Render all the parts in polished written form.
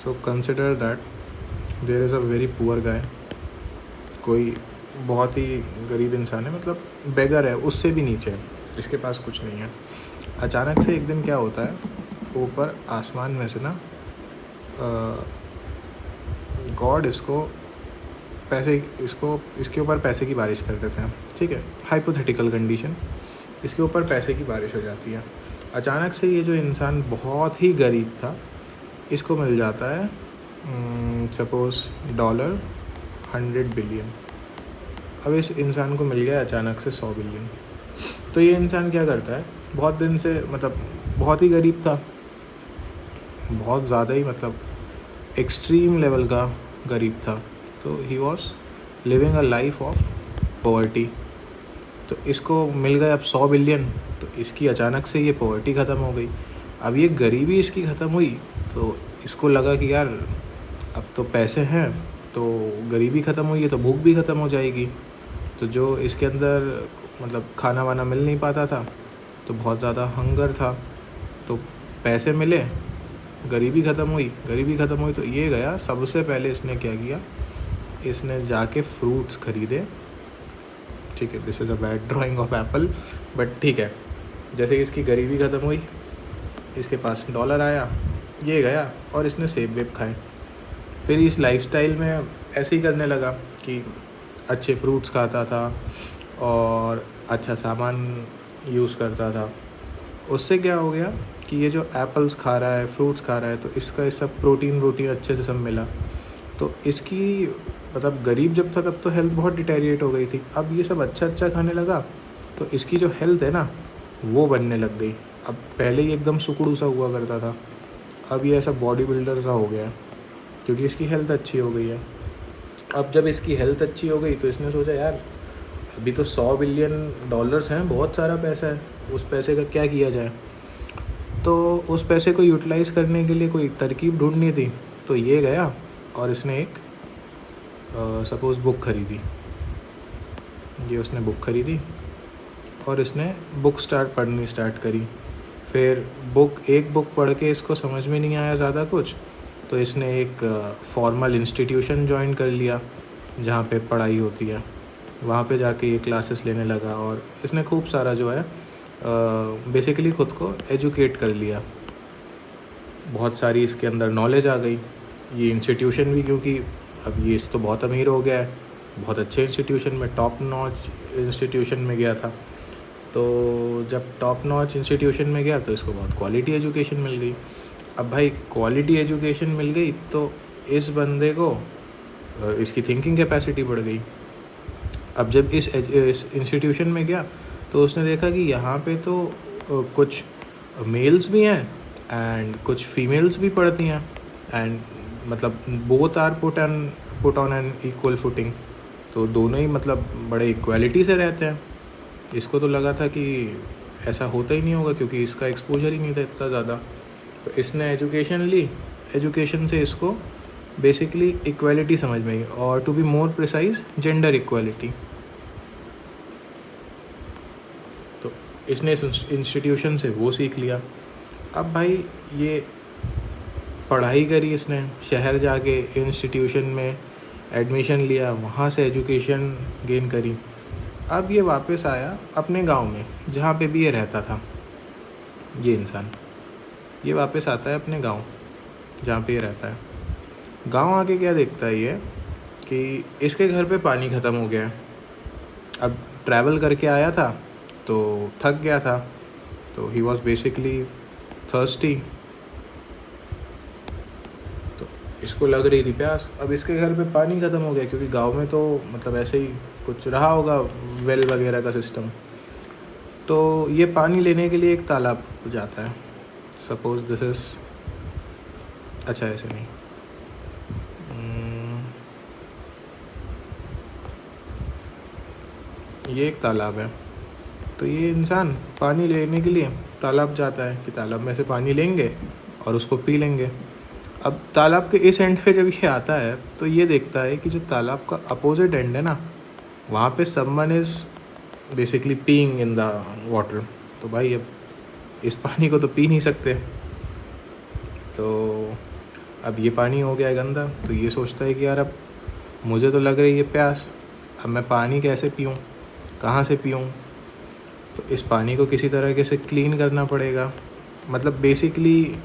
So consider that there is a very poor guy, कोई बहुत ही गरीब इंसान है, मतलब बेगर है, उससे भी नीचे है, इसके पास कुछ नहीं है। अचानक से एक दिन क्या होता है, ऊपर आसमान में से ना गॉड इसके ऊपर पैसे की बारिश कर देते हैं। ठीक है, हाइपोथेटिकल कंडीशन, इसके ऊपर पैसे की बारिश हो जाती है। अचानक से ये जो इंसान बहुत ही गरीब था, इसको मिल जाता है सपोज़ $100 बिलियन। अब इस इंसान को मिल गया अचानक से 100 बिलियन। तो ये इंसान क्या करता है, बहुत दिन से मतलब बहुत ही गरीब था, बहुत ज़्यादा ही, मतलब एक्सट्रीम लेवल का गरीब था। तो he was living a life of poverty. तो इसको मिल गए अब 100 बिलियन, तो इसकी अचानक से ये पॉवर्टी ख़त्म हो गई। अब ये गरीबी इसकी ख़त्म हुई, तो इसको लगा कि यार अब तो पैसे हैं, तो गरीबी ख़त्म हुई है तो भूख भी ख़त्म हो जाएगी। तो जो इसके अंदर मतलब खाना वाना मिल नहीं पाता था, तो बहुत ज़्यादा हंगर था, तो पैसे मिले, गरीबी ख़त्म हुई तो ये गया, सबसे पहले इसने क्या किया, इसने जाके फ्रूट्स ख़रीदे। ठीक है, this is a bad drying of Apple, but ठीक है। जैसे इसकी गरीबी ख़त्म हुई, इसके पास डॉलर आया, ये गया और इसने सेब वेब खाए। फिर इस लाइफस्टाइल में ऐसे ही करने लगा कि अच्छे फ्रूट्स खाता था और अच्छा सामान यूज़ करता था। उससे क्या हो गया कि ये जो एप्पल्स खा रहा है, फ्रूट्स खा रहा है, तो इसका ये सब प्रोटीन अच्छे से सब मिला। तो इसकी मतलब गरीब जब था तब तो हेल्थ बहुत डिटेरिएट हो गई थी, अब ये सब अच्छा खाने लगा, तो इसकी जो हेल्थ है ना वो बनने लग गई। अब पहले ही एकदम सुकड़ू सा हुआ करता था, अब ये ऐसा बॉडी बिल्डर सा हो गया है, क्योंकि इसकी हेल्थ अच्छी हो गई है। अब जब इसकी हेल्थ अच्छी हो गई तो इसने सोचा यार अभी तो $100 बिलियन हैं, बहुत सारा पैसा है, उस पैसे का क्या किया जाए। तो उस पैसे को यूटिलाइज़ करने के लिए कोई तरकीब ढूंढनी थी, तो ये गया और इसने एक सपोज़ बुक ख़रीदी। ये उसने बुक ख़रीदी और इसने बुक पढ़नी स्टार्ट करी। फिर एक बुक पढ़ के इसको समझ में नहीं आया ज़्यादा कुछ, तो इसने एक फॉर्मल इंस्टीट्यूशन ज्वाइन कर लिया जहाँ पे पढ़ाई होती है। वहाँ पे जाके ये क्लासेस लेने लगा और इसने खूब सारा जो है बेसिकली ख़ुद को एजुकेट कर लिया। बहुत सारी इसके अंदर नॉलेज आ गई। ये इंस्टीट्यूशन भी, क्योंकि अब ये तो बहुत अमीर हो गया है, बहुत अच्छे इंस्टीट्यूशन में, टॉप नॉच इंस्टीट्यूशन में गया था। तो जब टॉप नॉच इंस्टीट्यूशन में गया तो इसको बहुत क्वालिटी एजुकेशन मिल गई। अब भाई क्वालिटी एजुकेशन मिल गई तो इस बंदे को इसकी थिंकिंग कैपेसिटी बढ़ गई। अब जब इस इंस्टीट्यूशन में गया तो उसने देखा कि यहाँ पे तो कुछ मेल्स भी हैं एंड कुछ फीमेल्स भी पढ़ती हैं, एंड मतलब both are put on an equal footing. तो दोनों ही मतलब बड़े इक्वालिटी से रहते हैं। इसको तो लगा था कि ऐसा होता ही नहीं होगा, क्योंकि इसका एक्सपोजर ही नहीं था इतना ज़्यादा। तो इसने एजुकेशन ली, एजुकेशन से इसको बेसिकली इक्वालिटी समझ में आई, और to be more precise gender equality. तो इसने इस इंस्टीट्यूशन से वो सीख लिया। अब भाई ये पढ़ाई करी इसने, शहर जाके इंस्टीट्यूशन में एडमिशन लिया, वहाँ से एजुकेशन गेन करी। अब ये वापस आया अपने गांव में जहाँ पे भी ये रहता था। ये इंसान ये वापस आता है अपने गांव जहाँ पे ये रहता है। गांव आके क्या देखता है ये कि इसके घर पे पानी ख़त्म हो गया है। अब ट्रैवल करके आया था तो थक गया था, तो ही वॉज बेसिकली थर्स्टी, तो इसको लग रही थी प्यास। अब इसके घर पे पानी ख़त्म हो गया, क्योंकि गांव में तो मतलब ऐसे ही कुछ रहा होगा वेल वगैरह का सिस्टम। तो ये पानी लेने के लिए एक तालाब जाता है। सपोज दिस इज़, अच्छा ऐसे नहीं, ये एक तालाब है। तो ये इंसान पानी लेने के लिए तालाब जाता है कि तालाब में से पानी लेंगे और उसको पी लेंगे। अब तालाब के इस एंड पे जब ये आता है तो ये देखता है कि जो तालाब का अपोजिट एंड है ना, वहाँ पे someone is basically peeing in the water. तो भाई अब इस पानी को तो पी नहीं सकते, तो अब ये पानी हो गया है गंदा, तो ये सोचता है कि यार अब मुझे तो लग रही है प्यास, अब मैं पानी कैसे पीऊँ, कहाँ से पीऊँ? तो इस पानी को किसी तरीके से क्लीन करना पड़ेगा। मतलब बेसिकली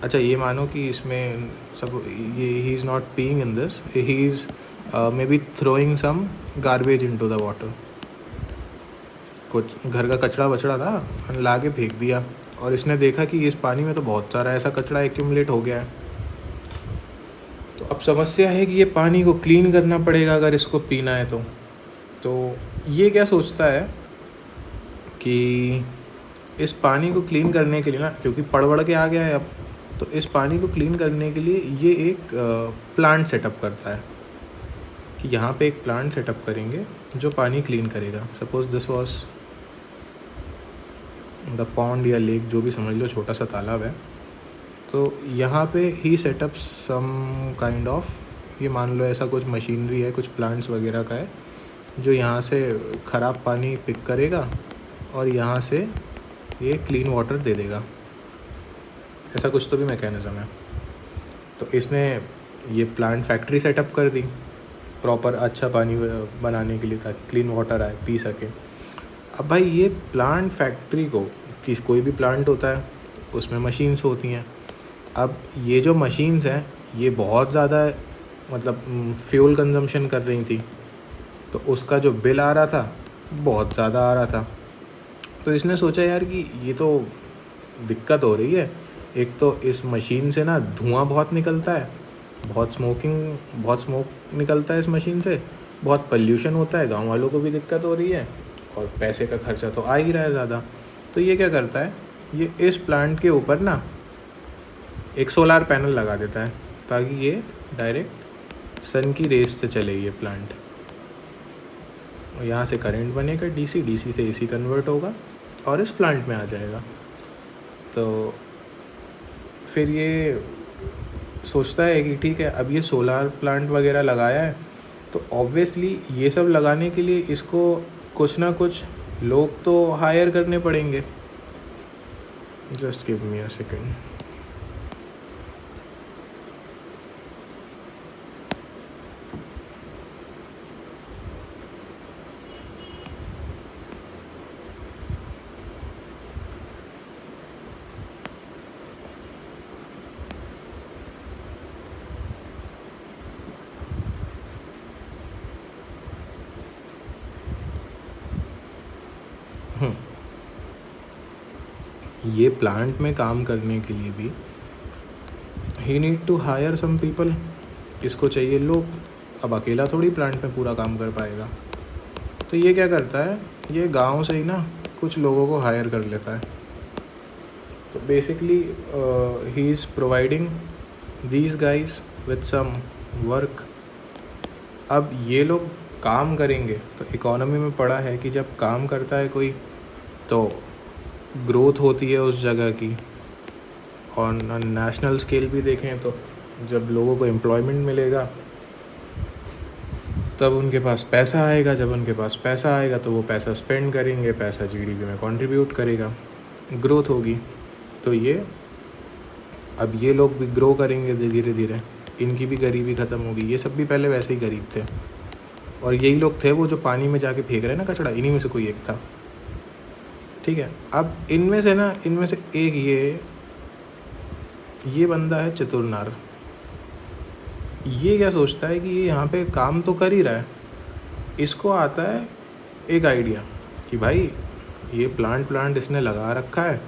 अच्छा ये मानो कि इसमें सब ये ही is not peeing in this, he is maybe throwing some garbage into the water. कुछ घर का कचरा वचड़ा था, ला के फेंक दिया, और इसने देखा कि इस पानी में तो बहुत सारा ऐसा कचरा एक्यूमुलेट हो गया है। तो अब समस्या है कि ये पानी को क्लीन करना पड़ेगा अगर इसको पीना है तो ये क्या सोचता है कि इस पानी को क्लीन करने के लिए ना, क्योंकि पड़ के आ गया है अब, तो इस पानी को क्लीन करने के लिए ये एक प्लांट सेटअप करता है कि यहाँ पे एक प्लांट सेटअप करेंगे जो पानी क्लीन करेगा। Suppose this was the pond या लेक, जो भी समझ लो, छोटा सा तालाब है। तो यहाँ पे ही सेटअप सम काइंड ऑफ, ये मान लो ऐसा कुछ मशीनरी है, कुछ प्लांट्स वगैरह का है, जो यहाँ से ख़राब पानी पिक करेगा और यहाँ से ये क्लीन वाटर दे देगा। ऐसा कुछ तो भी मैकेनिज़्म है। तो इसने ये प्लांट फैक्ट्री सेटअप कर दी प्रॉपर अच्छा पानी बनाने के लिए, ताकि क्लीन वाटर आए, पी सके। अब भाई ये प्लांट फैक्ट्री को, कोई भी प्लांट होता है उसमें मशीन्स होती हैं। अब ये जो मशीन्स हैं ये बहुत ज़्यादा मतलब फ्यूल कंजम्पशन कर रही थी, तो उसका जो बिल आ रहा था बहुत ज़्यादा आ रहा था। तो इसने सोचा यार कि ये तो दिक्कत हो रही है, एक तो इस मशीन से ना धुआं बहुत निकलता है, बहुत स्मोक निकलता है इस मशीन से, बहुत पॉल्यूशन होता है, गांव वालों को भी दिक्कत हो रही है, और पैसे का खर्चा तो आ ही रहा है ज़्यादा। तो ये क्या करता है, ये इस प्लांट के ऊपर ना एक सोलार पैनल लगा देता है, ताकि ये डायरेक्ट सन की रेस से चले ये प्लांट, और यहाँ से करंट बनेगा, डीसी से एसी कन्वर्ट होगा और इस प्लांट में आ जाएगा। तो फिर ये सोचता है कि ठीक है, अब ये सोलार प्लांट वगैरह लगाया है, तो ऑब्वियसली ये सब लगाने के लिए इसको कुछ ना कुछ लोग तो हायर करने पड़ेंगे। Just give me a second. ये प्लांट में काम करने के लिए भी he need to hire some people, इसको चाहिए लोग। अब अकेला थोड़ी प्लांट में पूरा काम कर पाएगा। तो ये क्या करता है, ये गांव से ही ना कुछ लोगों को हायर कर लेता है। तो basically he is providing these guys with some work. अब ये लोग काम करेंगे, तो इकोनॉमी में पड़ा है कि जब काम करता है कोई तो ग्रोथ होती है उस जगह की। और नेशनल स्केल भी देखें तो जब लोगों को एम्प्लॉयमेंट मिलेगा तब उनके पास पैसा आएगा, जब उनके पास पैसा आएगा तो वो पैसा स्पेंड करेंगे, पैसा जीडीपी में कंट्रीब्यूट करेगा, ग्रोथ होगी। तो ये अब ये लोग भी ग्रो करेंगे धीरे धीरे, इनकी भी गरीबी ख़त्म होगी। ये सब भी पहले वैसे ही गरीब थे, और यही लोग थे वो जो पानी में जाके फेंक रहे हैं ना कचरा, इन्हीं में से कोई एक था। ठीक है, अब इनमें से एक ये बंदा है चतुरनार। ये क्या सोचता है कि ये यहाँ पे काम तो कर ही रहा है, इसको आता है एक आइडिया कि भाई ये प्लांट इसने लगा रखा है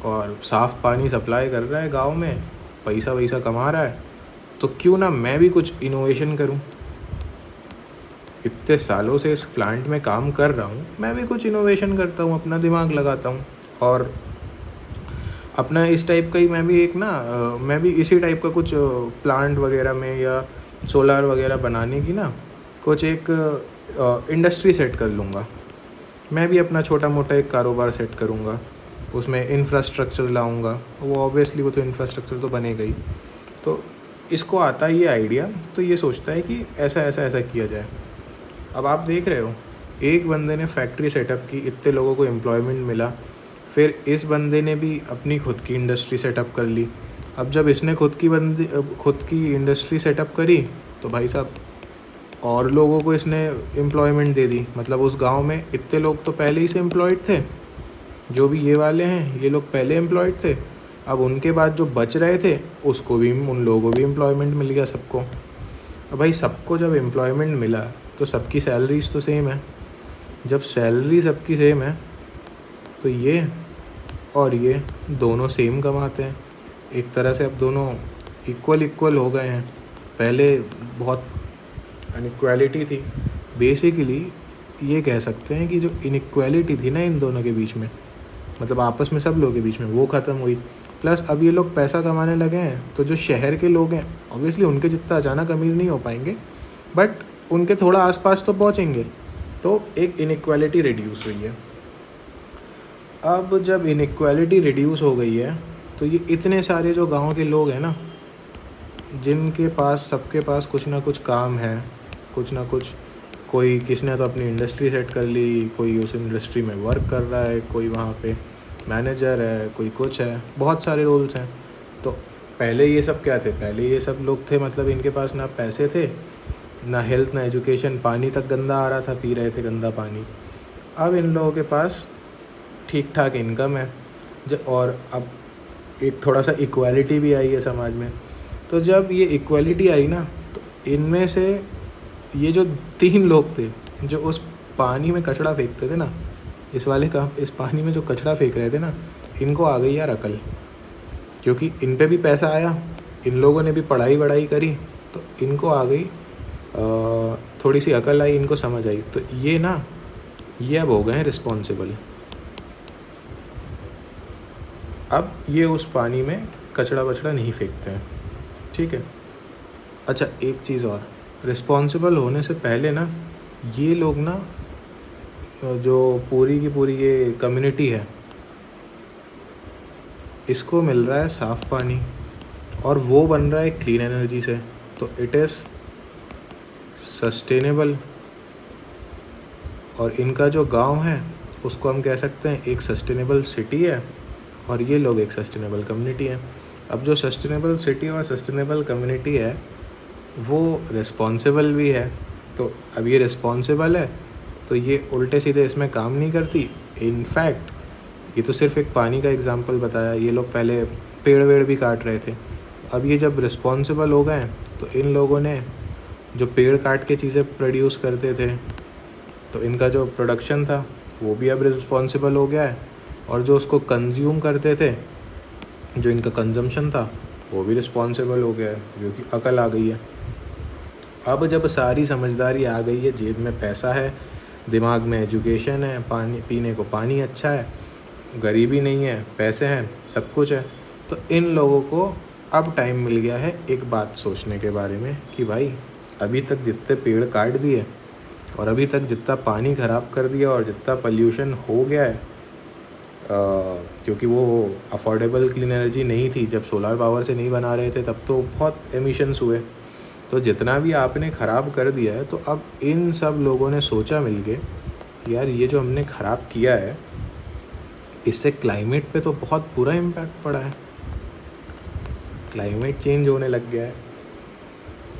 और साफ़ पानी सप्लाई कर रहा है गांव में, पैसा वैसा कमा रहा है, तो क्यों ना मैं भी कुछ इनोवेशन करूं। इतने सालों से इस प्लांट में काम कर रहा हूँ, मैं भी कुछ इनोवेशन करता हूँ, अपना दिमाग लगाता हूँ, और अपना इस टाइप का ही मैं भी इसी टाइप का कुछ प्लांट वगैरह में या सोलार वगैरह बनाने की ना कुछ एक इंडस्ट्री सेट कर लूँगा। मैं भी अपना छोटा मोटा एक कारोबार सेट करूँगा, उसमें इंफ्रास्ट्रक्चर लाऊँगा। वो ऑब्वियसली वो तो इंफ्रास्ट्रक्चर तो बनेगा ही। तो इसको आता है ये आइडिया, तो ये सोचता है कि ऐसा किया जाए। अब आप देख रहे हो, एक बंदे ने फैक्ट्री सेटअप की, इतने लोगों को एम्प्लॉयमेंट मिला, फिर इस बंदे ने भी अपनी खुद की इंडस्ट्री सेटअप कर ली, अब जब इसने खुद की इंडस्ट्री सेटअप करी तो भाई साहब और लोगों को इसने एम्प्लॉयमेंट दे दी। मतलब उस गांव में इतने लोग तो पहले ही से एम्प्लॉयड थे, जो भी ये वाले हैं ये लोग पहले एम्प्लॉयड थे। अब उनके बाद जो बच रहे थे उसको भी, उन लोगों को भी एम्प्लॉयमेंट मिल गया सबको। अब भाई सबको जब एम्प्लॉयमेंट मिला तो सबकी सैलरीज तो सेम है। जब सैलरी सबकी सेम है तो ये और ये दोनों सेम कमाते हैं। एक तरह से अब दोनों इक्वल हो गए हैं। पहले बहुत इनइक्वालिटी थी। बेसिकली ये कह सकते हैं कि जो इनइक्वालिटी थी ना इन दोनों के बीच में, मतलब आपस में सब लोगों के बीच में, वो ख़त्म हुई। प्लस अब ये लोग पैसा कमाने लगे हैं तो जो शहर के लोग हैं ऑब्वियसली उनके जितना अचानक अमीर नहीं हो पाएंगे, बट उनके थोड़ा आसपास तो पहुँचेंगे। तो एक इनइक्वालिटी रिड्यूस हुई है। अब जब इनइक्वालिटी रिड्यूस हो गई है तो ये इतने सारे जो गांव के लोग हैं ना, जिनके पास सबके पास कुछ ना कुछ काम है, कुछ ना कुछ, कोई किसने तो अपनी इंडस्ट्री सेट कर ली, कोई उस इंडस्ट्री में वर्क कर रहा है, कोई वहाँ पे मैनेजर है, कोई कुछ है, बहुत सारे रोल्स हैं। तो पहले ये सब क्या थे? पहले ये सब लोग थे मतलब इनके पास ना पैसे थे, ना हेल्थ, ना एजुकेशन, पानी तक गंदा आ रहा था, पी रहे थे गंदा पानी। अब इन लोगों के पास ठीक ठाक इनकम है और अब एक थोड़ा सा इक्वालिटी भी आई है समाज में। तो जब ये इक्वालिटी आई ना तो इनमें से ये जो 3 लोग थे जो उस पानी में कचरा फेंकते थे ना, इस पानी में जो कचरा फेंक रहे थे ना, इनको आ गई यार अकल। क्योंकि इन पे भी पैसा आया, इन लोगों ने भी पढ़ाई वढ़ाई करी, तो इनको आ गई थोड़ी सी अकल आई, इनको समझ आई। तो ये अब हो गए हैं रिस्पॉन्सिबल। अब ये उस पानी में कचरा वचड़ा नहीं फेंकते हैं, ठीक है। अच्छा एक चीज़ और, रिस्पॉन्सिबल होने से पहले ना ये लोग ना, जो पूरी की पूरी ये कम्युनिटी है, इसको मिल रहा है साफ़ पानी और वो बन रहा है क्लीन एनर्जी से, तो इट इज़ सस्टेनेबल। और इनका जो गांव है उसको हम कह सकते हैं एक सस्टेनेबल सिटी है, और ये लोग एक सस्टेनेबल कम्युनिटी है। अब जो सस्टेनेबल सिटी और सस्टेनेबल कम्युनिटी है वो रिस्पॉन्सिबल भी है। तो अब ये रिस्पॉन्सिबल है तो ये उल्टे सीधे इसमें काम नहीं करती। इनफैक्ट ये तो सिर्फ एक पानी का एग्जांपल बताया, ये लोग पहले पेड़ वेड़ भी काट रहे थे। अब ये जब रिस्पॉन्सिबल हो गए तो इन लोगों ने जो पेड़ काट के चीज़ें प्रोड्यूस करते थे, तो इनका जो प्रोडक्शन था वो भी अब रिस्पॉन्सिबल हो गया है, और जो उसको कंज्यूम करते थे, जो इनका कंजम्पशन था, वो भी रिस्पॉन्सिबल हो गया है, क्योंकि अकल आ गई है। अब जब सारी समझदारी आ गई है, जेब में पैसा है, दिमाग में एजुकेशन है, पानी पीने को पानी अच्छा है, गरीबी नहीं है, पैसे हैं, सब कुछ है, तो इन लोगों को अब टाइम मिल गया है एक बात सोचने के बारे में कि भाई अभी तक जितने पेड़ काट दिए और अभी तक जितना पानी ख़राब कर दिया और जितना पल्यूशन हो गया है, क्योंकि वो अफोर्डेबल क्लीन एनर्जी नहीं थी, जब सोलर पावर से नहीं बना रहे थे तब तो बहुत एमिशंस हुए, तो जितना भी आपने ख़राब कर दिया है, तो अब इन सब लोगों ने सोचा मिल के कि यार ये जो हमने ख़राब किया है इससे क्लाइमेट पे तो बहुत बुरा इम्पैक्ट पड़ा है, क्लाइमेट चेंज होने लग गया है।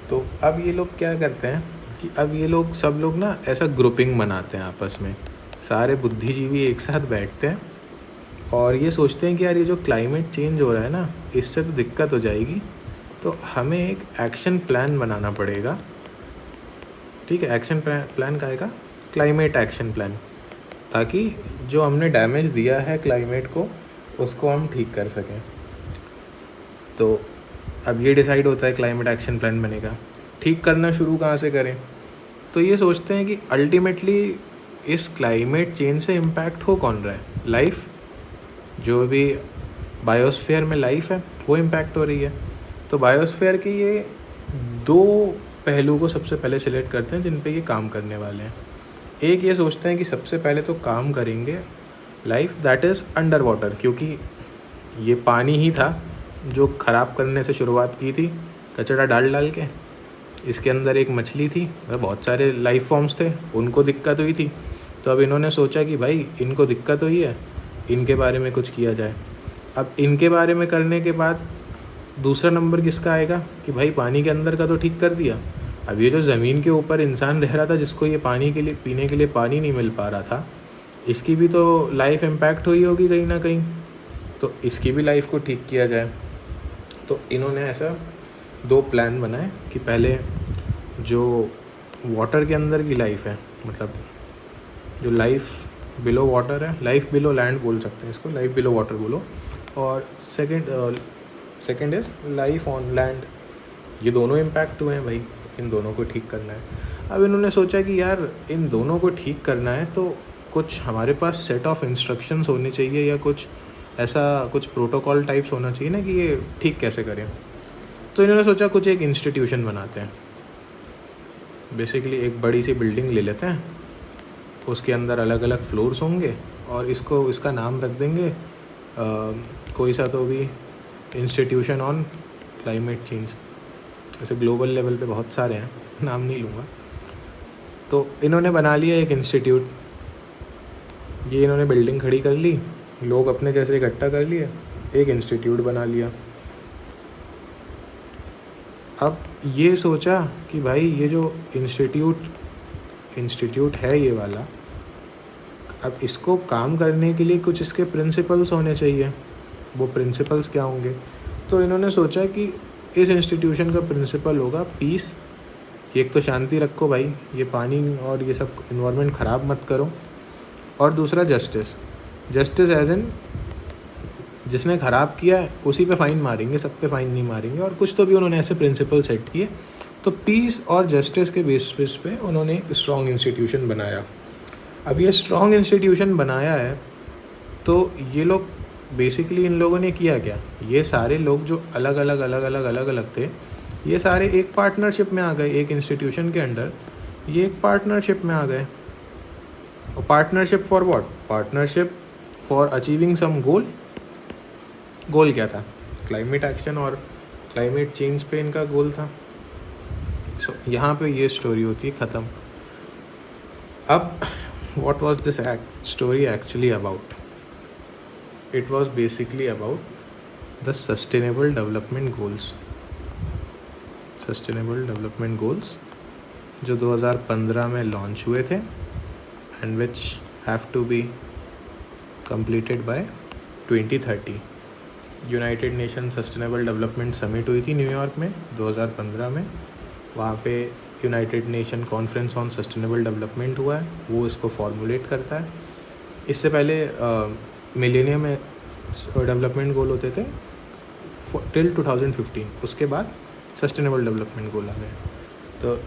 तो अब ये लोग क्या करते हैं कि अब ये लोग सब लोग ना ऐसा ग्रुपिंग बनाते हैं आपस में, सारे बुद्धिजीवी एक साथ बैठते हैं और ये सोचते हैं कि यार ये जो क्लाइमेट चेंज हो रहा है ना, इससे तो दिक्कत हो जाएगी, तो हमें एक एक्शन प्लान बनाना पड़ेगा। ठीक है, एक्शन प्लान का आएगा क्लाइमेट एक्शन प्लान, ताकि जो हमने डैमेज दिया है क्लाइमेट को उसको हम ठीक कर सकें। तो अब ये डिसाइड होता है क्लाइमेट एक्शन प्लान बनेगा। ठीक करना शुरू कहाँ से करें? तो ये सोचते हैं कि अल्टीमेटली इस क्लाइमेट चेंज से इम्पैक्ट हो कौन रहा है? लाइफ, जो भी बायोस्फीयर में लाइफ है वो इम्पैक्ट हो रही है। तो बायोस्फीयर के ये 2 पहलू को सबसे पहले सिलेक्ट करते हैं जिन पे ये काम करने वाले हैं। एक ये सोचते हैं कि सबसे पहले तो काम करेंगे life that is under water, क्योंकि ये पानी ही था जो ख़राब करने से शुरुआत की थी, कचरा डाल के। इसके अंदर एक मछली थी, बहुत सारे लाइफ फॉर्म्स थे, उनको दिक्कत हुई थी। तो अब इन्होंने सोचा कि भाई इनको दिक्कत हुई है, इनके बारे में कुछ किया जाए। अब इनके बारे में करने के बाद दूसरा नंबर किसका आएगा कि भाई पानी के अंदर का तो ठीक कर दिया, अब ये जो ज़मीन के ऊपर इंसान रह रहा था जिसको ये पानी के लिए पीने के लिए पानी नहीं मिल पा रहा था, इसकी भी तो लाइफ इम्पैक्ट हुई होगी कहीं ना कहीं, तो इसकी भी लाइफ को ठीक किया जाए। तो इन्होंने ऐसा 2 प्लान बनाए कि पहले जो वाटर के अंदर की लाइफ है, मतलब जो लाइफ बिलो वाटर है, लाइफ बिलो लैंड बोल सकते हैं इसको, लाइफ बिलो वाटर बोलो, और second is life on land. ये दोनों इम्पैक्ट हुए हैं भाई, इन दोनों को ठीक करना है। अब इन्होंने सोचा कि यार इन दोनों को ठीक करना है तो कुछ हमारे पास सेट ऑफ इंस्ट्रक्शंस होनी चाहिए, या कुछ ऐसा कुछ प्रोटोकॉल टाइप्स होना चाहिए ना कि ये ठीक कैसे करें। तो इन्होंने सोचा कुछ एक इंस्टीट्यूशन बनाते हैं, बेसिकली एक बड़ी सी बिल्डिंग ले लेते हैं, उसके अंदर अलग अलग फ्लोर्स होंगे और इसका नाम रख देंगे कोई सा तो भी इंस्टीट्यूशन ऑन क्लाइमेट चेंज। ऐसे ग्लोबल लेवल पे बहुत सारे हैं, नाम नहीं लूँगा। तो इन्होंने बना लिया एक इंस्टीट्यूट, ये इन्होंने बिल्डिंग खड़ी कर ली, लोग अपने जैसे इकट्ठा कर लिए, एक इंस्टीट्यूट बना लिया। अब ये सोचा कि भाई ये जो इंस्टीट्यूट है ये वाला, अब इसको काम करने के लिए कुछ इसके प्रिंसिपल्स होने चाहिए। वो प्रिंसिपल्स क्या होंगे? तो इन्होंने सोचा कि इस इंस्टीट्यूशन का प्रिंसिपल होगा पीस, एक तो शांति रखो भाई, ये पानी और ये सब इन्वायरमेंट ख़राब मत करो, और दूसरा जस्टिस एज इन जिसने ख़राब किया है उसी पे फ़ाइन मारेंगे, सब पे फ़ाइन नहीं मारेंगे, और कुछ तो भी उन्होंने ऐसे प्रिंसिपल सेट किए। तो पीस और जस्टिस के बेसिस पे उन्होंने एक स्ट्रॉन्ग इंस्टीट्यूशन बनाया। अब ये स्ट्रॉन्ग इंस्टीट्यूशन बनाया है तो ये लोग बेसिकली, इन लोगों ने किया क्या, ये सारे लोग जो अलग अलग थे, ये सारे एक पार्टनरशिप में आ गए, एक इंस्टीट्यूशन के अंडर ये एक पार्टनरशिप में आ गए। और partnership for what? Partnership for achieving some goal क्या था? क्लाइमेट एक्शन और क्लाइमेट चेंज पे इनका गोल था। सो यहाँ पे ये स्टोरी होती है ख़त्म। अब what was this story actually about? It was basically about the Sustainable Development Goals. Sustainable Development Goals जो 2015 में लॉन्च हुए थे and which have to be completed by 2030. United nation sustainable development summit हुई थी न्यूयॉर्क में 2015 में, वहाँ पे United nation conference on sustainable development हुआ है, वो इसको फॉर्मुलेट करता है। इससे पहले मिलेनियम में डेवलपमेंट गोल होते थे टिल 2015, उसके बाद सस्टेनेबल डेवलपमेंट गोल आ गए। तो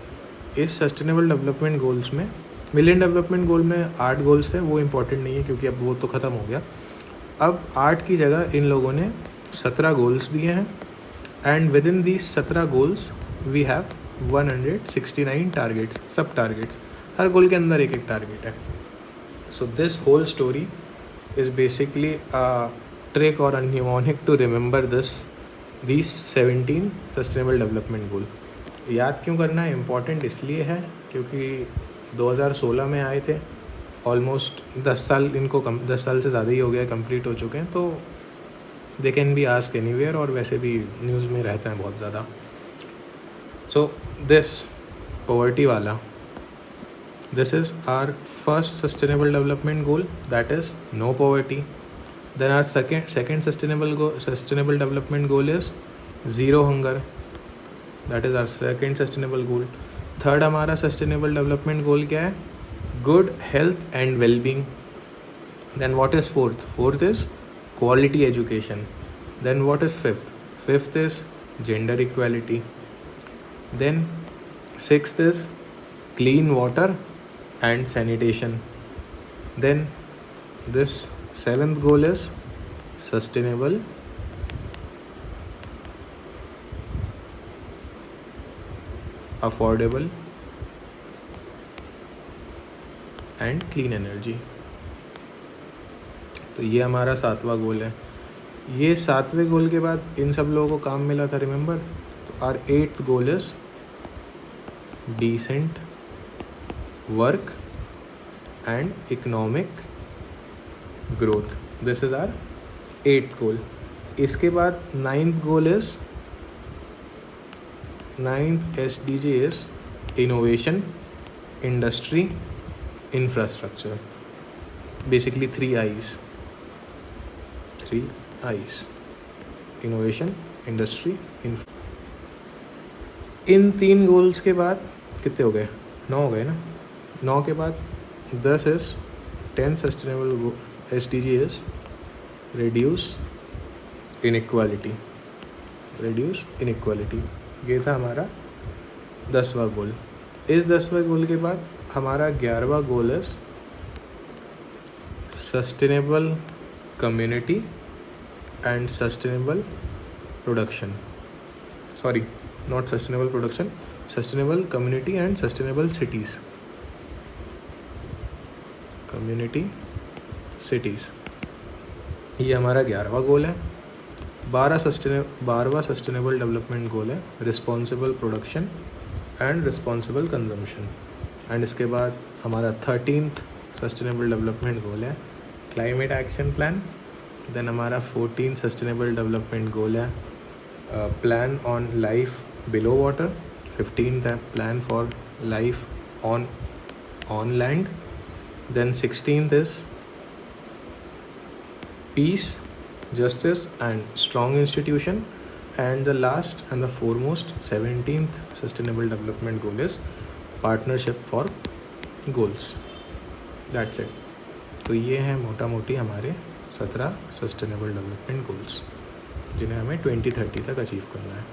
इस सस्टेनेबल डेवलपमेंट गोल्स में, मिलियन डेवलपमेंट गोल में 8 गोल्स थे, वो इम्पोर्टेंट नहीं है क्योंकि अब वो तो ख़त्म हो गया। अब 8 की जगह इन लोगों ने 17 गोल्स दिए हैं, and with in these 17 goals we have 169 targets, sub targets, हर गोल के अंदर एक एक टारगेट है। So this whole story is basically a trick और a mnemonic to remember these 17 sustainable development goal. याद क्यों करना है? इम्पॉर्टेंट इसलिए है क्योंकि 2016 में आए थे, ऑलमोस्ट 10 साल इनको 10 साल से ज़्यादा ही हो गया, कंप्लीट हो चुके हैं, तो they can be asked anywhere, और वैसे भी न्यूज़ में रहते हैं बहुत ज़्यादा। सो दिस पॉवर्टी वाला, this is our first sustainable development goal, that is no poverty. Then our second sustainable development goal is zero hunger, that is our second sustainable goal. Third हमारा sustainable development goal क्या है? Good health and wellbeing. Then what is fourth is quality education. Then what is fifth is gender equality. Then sixth is clean water and sanitation. Then this seventh goal is sustainable affordable and clean energy. तो ये हमारा 7वां गोल है। ये 7वें गोल के बाद इन सब लोगों को काम मिला था, रिमेंबर। तो our 8th goal is decent work and economic growth, this is our 8th goal. इसके बाद 9th goal is ninth SDG is innovation, industry, infrastructure. Basically 3 I's. Innovation, industry, इन 3 गोल्स के बाद कितने हो गए? 9 हो गए ना. 9 के बाद 10 is 10 sustainable SDG is reduce inequality. ये था हमारा 10वां गोल. इस 10वें गोल के बाद हमारा 11वां गोल है sustainable community and sustainable production. Sorry, not sustainable production, sustainable community and sustainable cities. ये हमारा 11वां गोल है. 12वां सस्टेनेबल डेवलपमेंट गोल है responsible production and responsible consumption. And इसके बाद हमारा 13th सस्टेनेबल डेवलपमेंट गोल है क्लाइमेट एक्शन प्लान. देन हमारा 14th sustainable development goal है plan on life below water. 15th है plan for life on land. Then 16th is peace, justice and strong institution. And the last and the foremost 17th sustainable development goal is partnership for goals. That's it. तो ये हैं मोटा मोटी हमारे 17 sustainable development goals जिन्हें हमें 2030 तक achieve करना है.